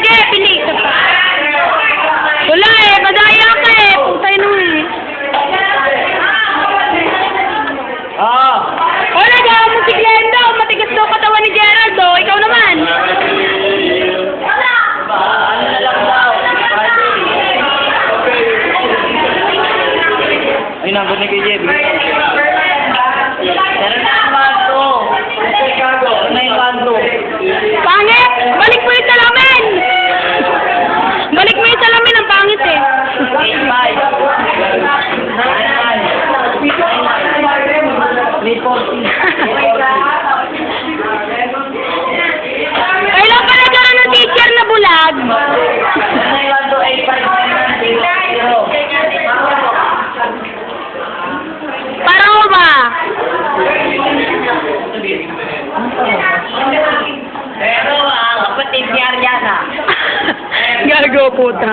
Sige, pili ka pa. Wala eh, madaya ka eh. Puntay nung eh. Wala ka, musik lendo. Matigas daw katawan ni Gerald oh. Ikaw naman. Ano na lang daw? Ay, nabot ni kay Jeb. Pero na ang manto. Ano na yung manto? Pangit! Balik mo yung salamin! Balik mo yung salamin, ang pangit eh. 8-5. Kailan pa nagkaroon ng teacher na bulag? Para mo ba? Pero, kapatid ni Ariana. Gago puta.